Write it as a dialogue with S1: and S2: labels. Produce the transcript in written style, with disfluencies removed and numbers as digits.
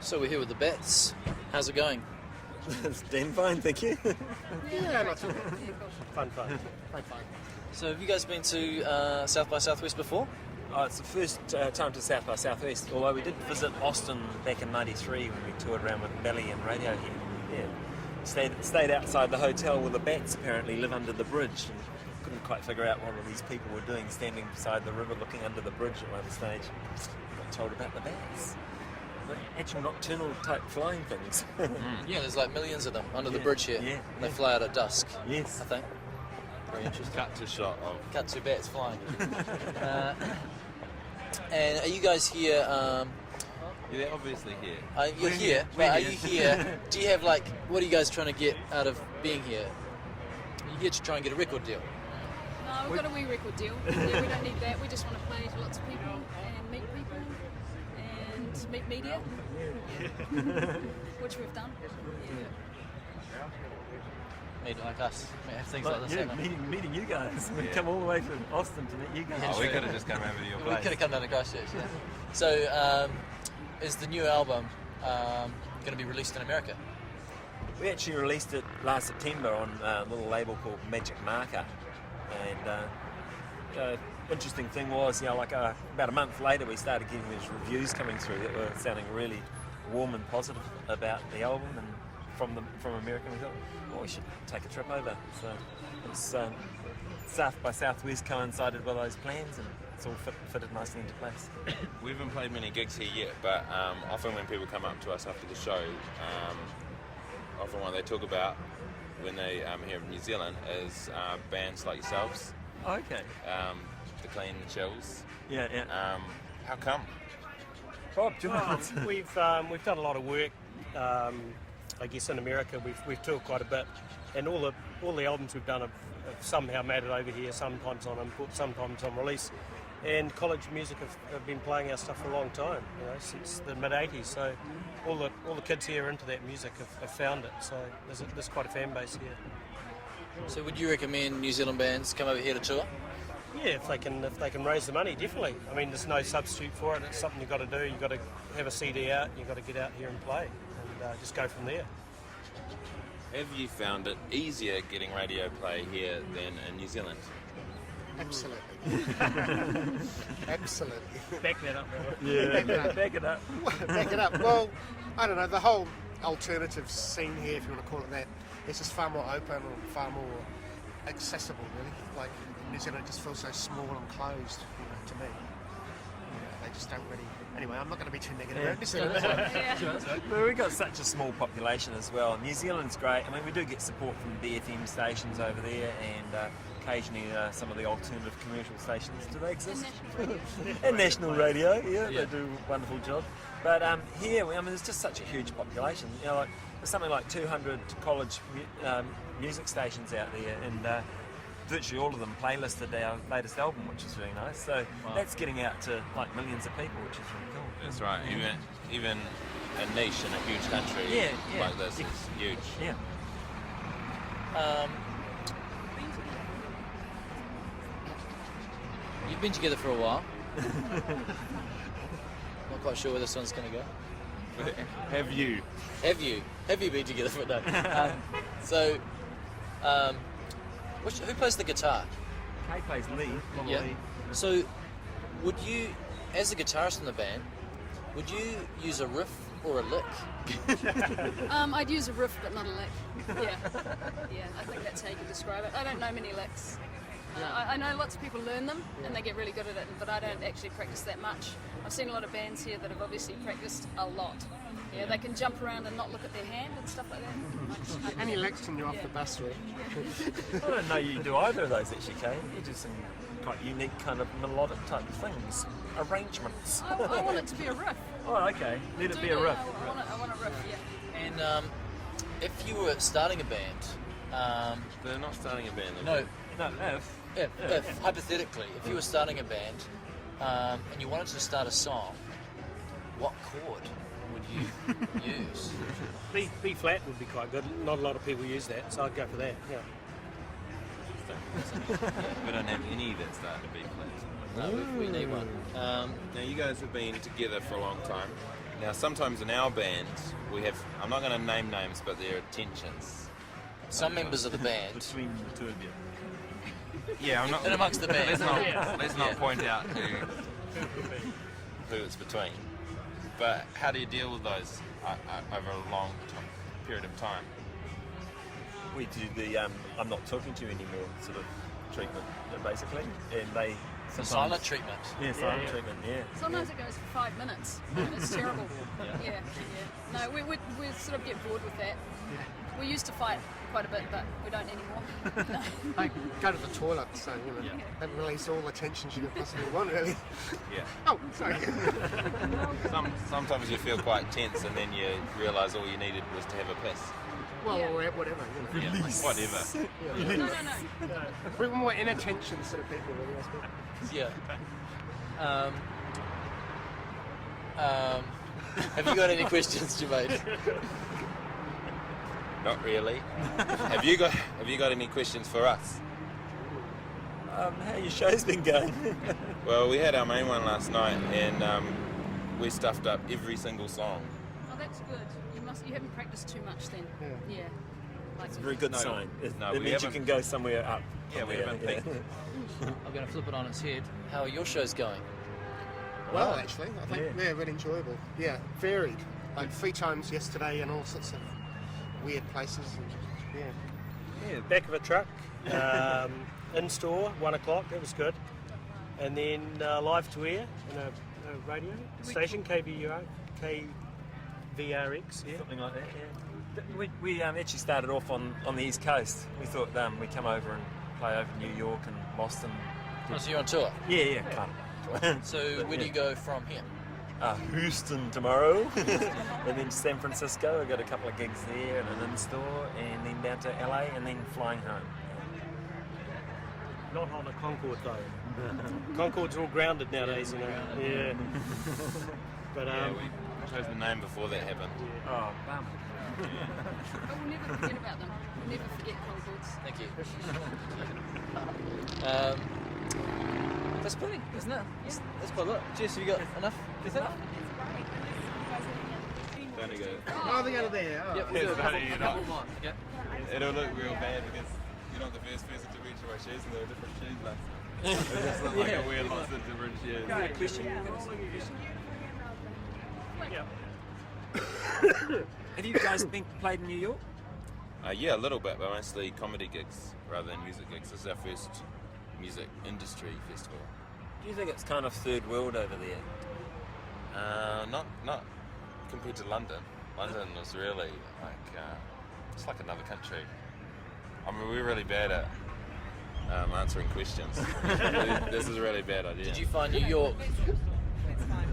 S1: So we're here with the Bats. How's it going?
S2: It's damn fine, thank you.
S3: Yeah, not too bad. Fun.
S1: So have you guys been to South by Southwest before?
S2: It's the first time to South by Southwest, although we did visit Austin back in '93 when we toured around with Belly and Radio here. Yeah. Stayed outside the hotel where the Bats apparently live under the bridge. And couldn't quite figure out what all these people were doing standing beside the river looking under the bridge at one stage. Got told about the Bats. They're actual nocturnal type flying things.
S1: Yeah, there's like millions of them under the bridge here.
S2: Yeah.
S1: They fly out at dusk.
S2: Yes.
S1: I think. Very interesting.
S4: Cut to shot of.
S1: Cut to Bats flying. And are you guys here?
S4: Yeah, they're obviously here.
S1: You're here, but are you here? Do you have what are you guys trying to get out of being here? Are you here to try and get a record deal?
S5: No, we've got a wee record deal. Yeah, we don't need that. We just want to play to lots of people and meet people and meet media, which we've done. Yeah.
S1: Meet like us. Have things like this happen.
S2: Meeting you guys. We've come all the way from Austin to meet you guys.
S4: Oh, we could have just come over to your place.
S1: We could have come down to Christchurch, yeah. So, is the new album going to be released in America?
S2: We actually released it last September on a little label called Magic Marker, and interesting thing was, about a month later we started getting these reviews coming through that were sounding really warm and positive about the album, and from America we thought, well, we should take a trip over. So it's South by Southwest coincided with those plans, and it's all fitted nicely into place.
S4: We haven't played many gigs here yet, but often when people come up to us after the show, often what they talk about when they here in New Zealand is bands like yourselves.
S2: Okay.
S4: The Clean, the Chills.
S2: Yeah.
S4: How come?
S2: Bob, do you want to-
S3: We've done a lot of work. I guess in America we've toured quite a bit, and all the albums we've done have somehow made it over here. Sometimes on import, sometimes on release. And college music have been playing our stuff for a long time, since the mid '80s. So all the kids here into that music have found it. So there's quite a fan base here.
S1: So would you recommend New Zealand bands come over here to tour?
S3: Yeah, if they can raise the money, definitely. I mean, there's no substitute for it. It's something you've got to do. You've got to have a CD out. You've got to get out here and play, and just go from there.
S4: Have you found it easier getting radio play here than in New Zealand?
S6: Absolutely. Absolutely.
S3: Back that up, Robert.
S2: Yeah, back it up.
S6: Back it up. Well, I don't know, the whole alternative scene here, if you want to call it that, it's just far more open or far more accessible, really. Like, New Zealand just feels so small and closed, to me. They just don't really... Anyway, I'm not going to be too negative about New Zealand.
S2: Well, we've got such a small population as well. New Zealand's great. I mean, we do get support from BFM stations over there, and occasionally some of the alternative commercial stations. Do they exist? And national radio, yeah, they do a wonderful job. But here, there's just such a huge population. There's something like 200 college music stations out there, and virtually all of them playlisted our latest album, which is really nice. So that's getting out to millions of people, which is really cool.
S4: That's right. Even a niche in a huge country like this is huge.
S2: Yeah.
S1: You've been together for a while. Not quite sure where this one's going to go.
S4: Have you?
S1: Have you been together for a while? Who plays the guitar?
S2: Kay plays lead.
S1: Yeah. So, would you, as a guitarist in the band, would you use a riff or a lick?
S5: I'd use a riff, but not a lick. Yeah. I think that's how you could describe it. I don't know many licks. I know lots of people learn them and they get really good at it, but I don't actually practice that much. I've seen a lot of bands here that have obviously practiced a lot. Yeah, they can jump around and not look at their hand and stuff like that.
S6: Any licks and you're off the bus, really.
S2: I don't know you do either of those actually, Kay. You do some quite unique kind of melodic type of things, arrangements.
S5: I want it to be a riff.
S2: Oh, okay. Let it be a riff.
S5: I want a riff, yeah.
S1: And if you were starting a band,
S4: They're not starting a band.
S1: no,
S2: If
S1: hypothetically, if you were starting a band and you wanted to start a song, what chord would you use?
S3: B flat would be quite good. Not a lot of people use that, so I'd go for that. Yeah.
S4: We don't have any that start to be flat.
S1: No, we need one.
S4: Now you guys have been together for a long time. Now, sometimes in our band, we have, I'm not going to name names, but there are tensions.
S1: Some members of the band,
S2: Between the two of you.
S4: Yeah, I'm not.
S1: and amongst the band.
S4: Let's not point out who it's between. But how do you deal with those over a long period of time?
S2: We do the I'm not talking to you anymore sort of treatment, basically. And they sometimes...
S1: Silent treatment.
S2: Yeah, silent treatment, yeah.
S5: Sometimes it goes for 5 minutes. And it's terrible. Yeah. No, we sort of get bored with that. We used to fight quite a bit, but we don't anymore. No.
S6: Like, go to the toilet, so, you know, and release all the tensions you could possibly want, really.
S4: Yeah.
S6: Oh, sorry.
S4: Sometimes you feel quite tense, and then you realise all you needed was to have a piss.
S6: Well,
S5: Yeah.
S6: or whatever, you know.
S4: Yeah, like whatever.
S5: No.
S6: We're more inattention sort of people, really, I suppose.
S1: Yeah. Have you got any questions, Jemaine?
S4: Not really. Have you got any questions for us?
S2: How your show's been going?
S4: Well, we had our main one last night, and we stuffed up every single song.
S5: Oh, that's good. You haven't practiced too much then. Yeah. Like
S2: It's a very good
S4: No,
S2: sign.
S4: no,
S2: It
S4: we
S2: means you
S4: haven't.
S2: can go somewhere up.
S4: Yeah, we haven't peaked.
S1: I'm going to flip it on its head. How are your shows going?
S6: Well, actually, I think they're really enjoyable. Yeah, varied. Like 3 times yesterday and all sorts of weird places. And,
S3: Yeah, back of a truck, in store, 1 o'clock, that was good. And then live to air in a radio station, KVRX, yeah.
S2: Something like that, yeah. We actually started off on the East Coast. We thought we'd come over and play over New York and Boston.
S1: Oh, so you're on tour.
S2: Yeah.
S1: So where do you go from here?
S2: Houston tomorrow, and then San Francisco. I got a couple of gigs there and an in-store, and then down to LA, and then flying home.
S3: Not on a Concord though. Concord's all grounded nowadays, you know. Yeah. But
S4: We chose the name before that happened.
S2: Oh, bummer.
S5: But we'll never forget about them. We'll never forget Conchords.
S1: Thank you. That's plenty, isn't it? That's quite a lot. Jess, have you got enough? Do you think?
S4: Don't go.
S6: Oh, they go there. Oh.
S1: Yep, we'll do a couple more. Okay.
S4: It'll look real bad because you're not the first person to reach my shoes, and there are different shoes last. It just looks like a weird lots of different shoes.
S2: Question. Have you guys been played in New York?
S4: Yeah, a little bit, but mostly comedy gigs rather than music gigs. This is our first music industry festival.
S2: Do you think it's kind of third world over there?
S4: Not compared to London. London was really like it's like another country. I mean, we're really bad at answering questions. This is a really bad idea.
S1: Did you find New York?
S7: It's fine.